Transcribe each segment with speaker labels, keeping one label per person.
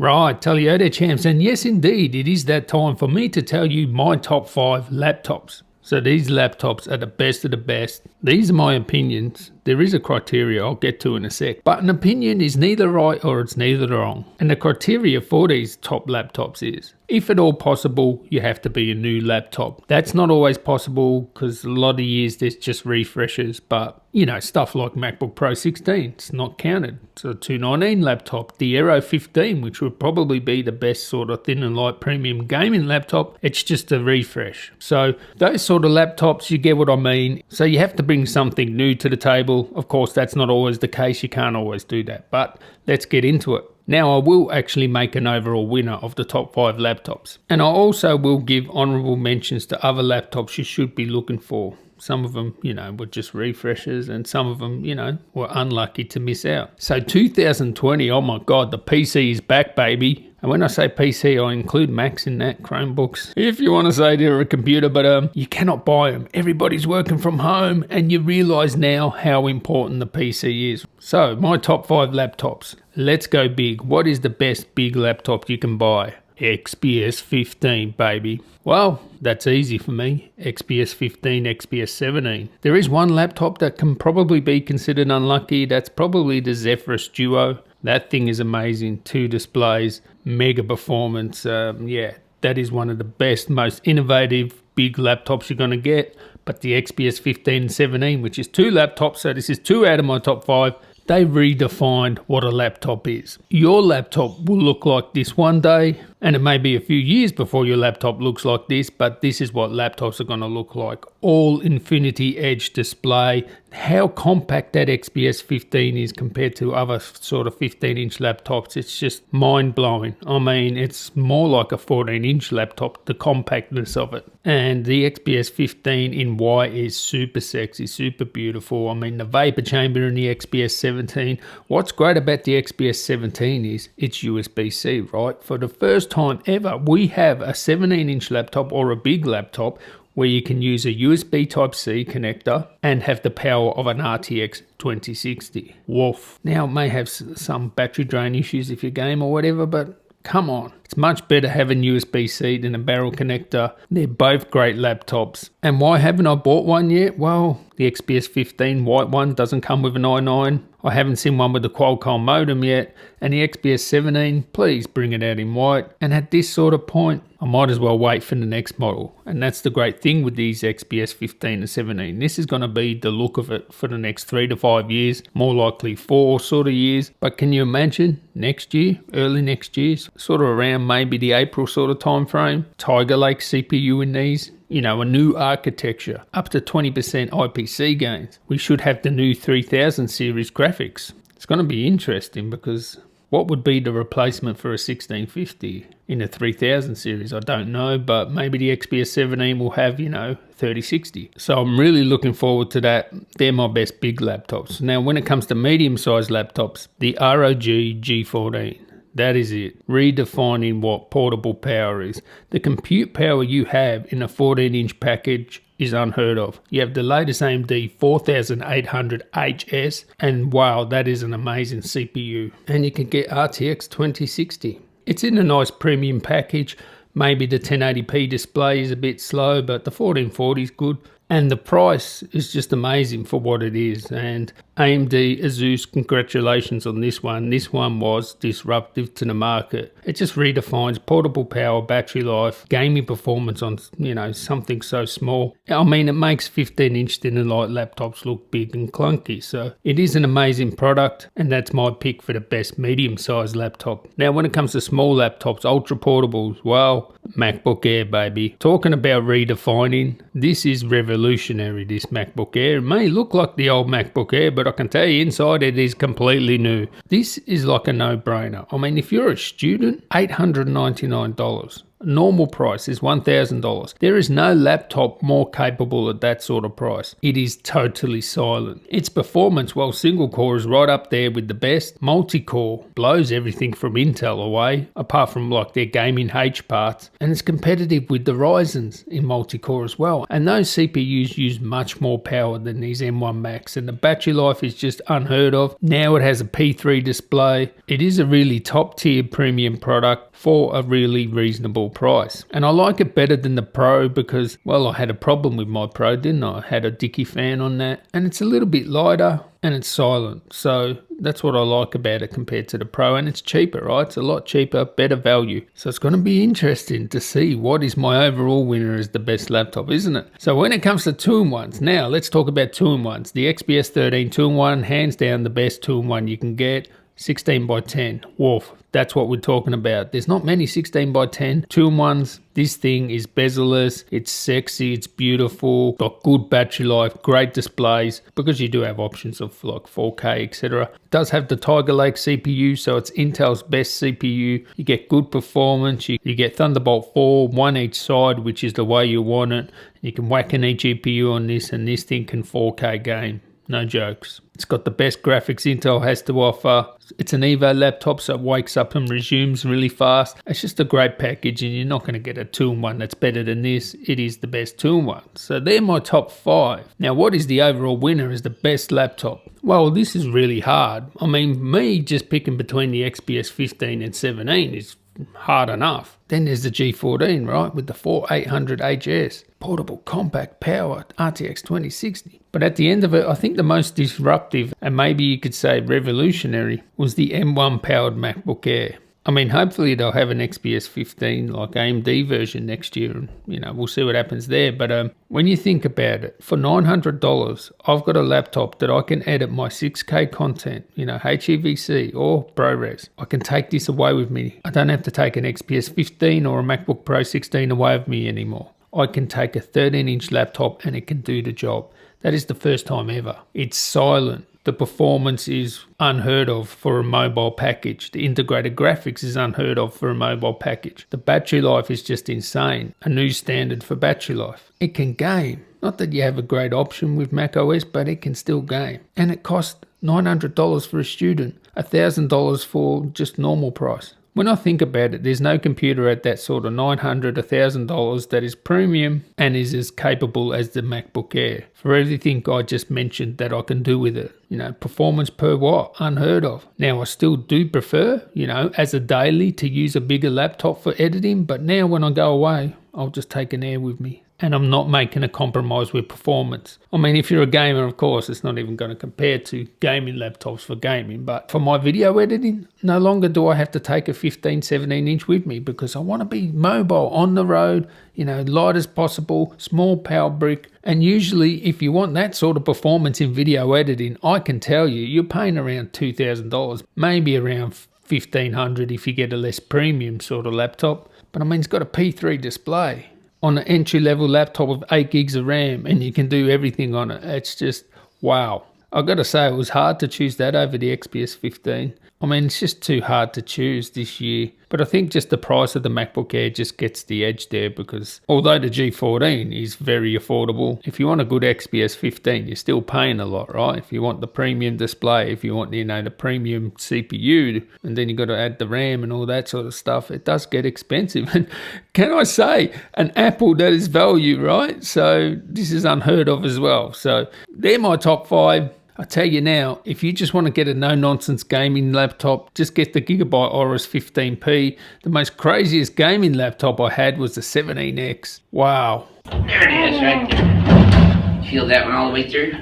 Speaker 1: Right, tell you there, champs, and yes indeed, it is that time for me to tell you my top 5 laptops. So these laptops are the best of the best. These are my opinions. There is a criteria I'll get to in a sec. But an opinion is neither right or it's neither wrong. And the criteria for these top laptops is, if at all possible, you have to be a new laptop. That's not always possible because a lot of years there's just refreshes. But, you know, stuff like MacBook Pro 16, it's not counted. So a 219 laptop, the Aero 15, which would probably be the best sort of thin and light premium gaming laptop, it's just a refresh. So those sort of laptops, you get what I mean. So you have to bring something new to the table. Of course, that's not always the case. You can't always do that. But let's get into it. Now, I will actually make an overall winner of the top 5 laptops. And I also will give honourable mentions to other laptops you should be looking for. Some of them, you know, were just refreshes and some of them, you know, were unlucky to miss out. So 2020, oh my God, the PC is back, baby. And when I say PC, I include Macs in that, Chromebooks, if you want to say they're a computer, but you cannot buy them. Everybody's working from home and you realise now how important the PC is. So my top 5 laptops. Let's go big. What is the best big laptop you can buy? XPS 15, baby. Well, that's easy for me. XPS 15, XPS 17. There is one laptop that can probably be considered unlucky. That's probably the Zephyrus Duo. That thing is amazing. 2 displays, mega performance. Yeah, that is one of the best, most innovative big laptops you're going to get. But the XPS 15 and 17, which is 2 laptops, so this is 2 out of my top 5. They redefined what a laptop is. Your laptop will look like this one day, and it may be a few years before your laptop looks like this, but this is what laptops are going to look like. All Infinity Edge display. How compact that XPS 15 is compared to other sort of 15-inch laptops, it's just mind-blowing. I mean, it's more like a 14-inch laptop, the compactness of it. And the XPS 15 in white is super sexy, super beautiful. I mean, the vapor chamber in the XPS 17. What's great about the XPS 17 is it's USB-C, right? For the first time ever, we have a 17-inch laptop or a big laptop where you can use a USB Type-C connector and have the power of an RTX 2060. Woof. Now, it may have some battery drain issues if you game or whatever, but come on. It's much better having USB-C than a barrel connector. They're both great laptops. And why haven't I bought one yet? Well, the XPS 15 white one doesn't come with an i9. I haven't seen one with the Qualcomm modem yet. And the XPS 17, please bring it out in white. And at this sort of point, I might as well wait for the next model. And that's the great thing with these XPS 15 and 17. This is going to be the look of it for the next 3 to 5 years, more likely 4 sort of years. But can you imagine next year, early next year, sort of around maybe the April sort of time frame, Tiger Lake CPU in these? You know, a new architecture, up to 20% IPC gains. We should have the new 3000 series graphics. It's going to be interesting because what would be the replacement for a 1650 in a 3000 series? I don't know, but maybe the XPS 17 will have, you know, 3060. So I'm really looking forward to that. They're my best big laptops. Now, when it comes to medium-sized laptops, the ROG G14. That is it, redefining what portable power is. The compute power you have in a 14-inch package is unheard of. You have the latest AMD 4800HS, and wow, that is an amazing CPU. And you can get RTX 2060. It's in a nice premium package. Maybe the 1080p display is a bit slow, but the 1440 is good. And the price is just amazing for what it is. And AMD, Asus, congratulations on this one. This one was disruptive to the market. It just redefines portable power, battery life, gaming performance on, you know, something so small. I mean, it makes 15-inch thin and light laptops look big and clunky. So it is an amazing product, and that's my pick for the best medium-sized laptop. Now, when it comes to small laptops, ultra portables, well, MacBook Air, baby. Talking about redefining, this is revolutionary, this MacBook Air. It may look like the old MacBook Air, but I can tell you inside it is completely new. This is like a no-brainer. I mean, if you're a student, $899. Normal price is $1,000. There is no laptop more capable at that sort of price. It is totally silent. Its performance, while single core is right up there with the best, multi-core blows everything from Intel away, apart from like their gaming H parts, and it's competitive with the Ryzen's in multi-core as well. And those CPUs use much more power than these M1 Max, and the battery life is just unheard of. Now it has a P3 display. It is a really top tier premium product for a really reasonable price. And I like it better than the Pro because, well, I had a problem with my Pro, didn't I? I had a dicky fan on that, and it's a little bit lighter and it's silent. So that's what I like about it compared to the Pro, and it's cheaper, right? It's a lot cheaper, better value. So it's going to be interesting to see what is my overall winner as the best laptop, isn't it? So when it comes to 2-in-1s, now let's talk about 2-in-1s. The XPS 13 2-in-1, hands down the best 2-in-1 you can get. 16x10, woof, that's what we're talking about. There's not many 16x10 2-in-1s. This thing is bezel-less, it's sexy, it's beautiful, got good battery life, great displays, because you do have options of like 4K, etc. It does have the Tiger Lake CPU, so it's Intel's best CPU. You get good performance, you get Thunderbolt 4, one each side, which is the way you want it. You can whack an eGPU on this, and this thing can 4K game. No jokes. It's got the best graphics Intel has to offer. It's an Evo laptop, so it wakes up and resumes really fast. It's just a great package, and you're not going to get a 2-in-1 that's better than this. It is the best 2-in-1. So they're my top 5. Now, what is the overall winner as the best laptop? Well, this is really hard. I mean, me just picking between the XPS 15 and 17 is hard enough. Then there's the G14, right, with the 4800HS. Portable, compact, power, RTX 2060. But at the end of it, I think the most disruptive, and maybe you could say revolutionary, was the M1 powered MacBook Air. I mean, hopefully they'll have an XPS 15 like AMD version next year, and we'll see what happens there. But when you think about it, for $900, I've got a laptop that I can edit my 6K content, HEVC or ProRes. I can take this away with me. I don't have to take an XPS 15 or a MacBook Pro 16 away with me anymore. I can take a 13-inch laptop and it can do the job. That is the first time ever. It's silent. The performance is unheard of for a mobile package. The integrated graphics is unheard of for a mobile package. The battery life is just insane. A new standard for battery life. It can game. Not that you have a great option with macOS, but it can still game. And it costs $900 for a student. $1,000 for just normal price. When I think about it, there's no computer at that sort of $900, $1,000 that is premium and is as capable as the MacBook Air. For everything I just mentioned that I can do with it. Performance per watt, unheard of. Now, I still do prefer, as a daily to use a bigger laptop for editing, but now when I go away, I'll just take an Air with me. And I'm not making a compromise with performance. I mean, if you're a gamer, of course, it's not even going to compare to gaming laptops for gaming. But for my video editing, no longer do I have to take a 15, 17 inch with me because I want to be mobile on the road, light as possible, small power brick. And usually, if you want that sort of performance in video editing, I can tell you, you're paying around $2,000, maybe around $1,500 if you get a less premium sort of laptop. But I mean, it's got a P3 display on an entry-level laptop of 8 gigs of RAM, and you can do everything on it. It's just, wow. I've got to say, it was hard to choose that over the XPS 15. I mean, it's just too hard to choose this year. But I think just the price of the MacBook Air just gets the edge there because although the G14 is very affordable, if you want a good XPS 15, you're still paying a lot, right? If you want the premium display, if you want, the premium CPU, and then you got to add the RAM and all that sort of stuff, it does get expensive. And can I say, an Apple that is value, right? So this is unheard of as well. So they're my top 5. I tell you now, if you just want to get a no-nonsense gaming laptop, just get the Gigabyte Aorus 15P. The most craziest gaming laptop I had was the 17X. Wow.
Speaker 2: There it is, right there. Feel that one all the way through?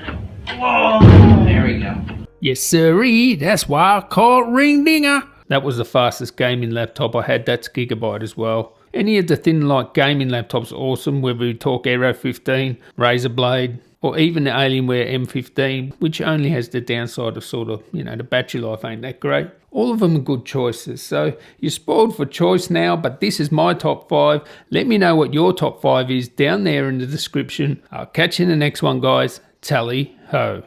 Speaker 2: Whoa. There we go.
Speaker 1: Yes, sirree. That's why I call it ring dinger. That was the fastest gaming laptop I had. That's Gigabyte as well. Any of the thin light gaming laptops are awesome, whether we talk Aero 15, Razer Blade, or even the Alienware M15, which only has the downside of the battery life ain't that great. All of them are good choices. So you're spoiled for choice now, but this is my top 5. Let me know what your top 5 is down there in the description. I'll catch you in the next one, guys. Tally ho.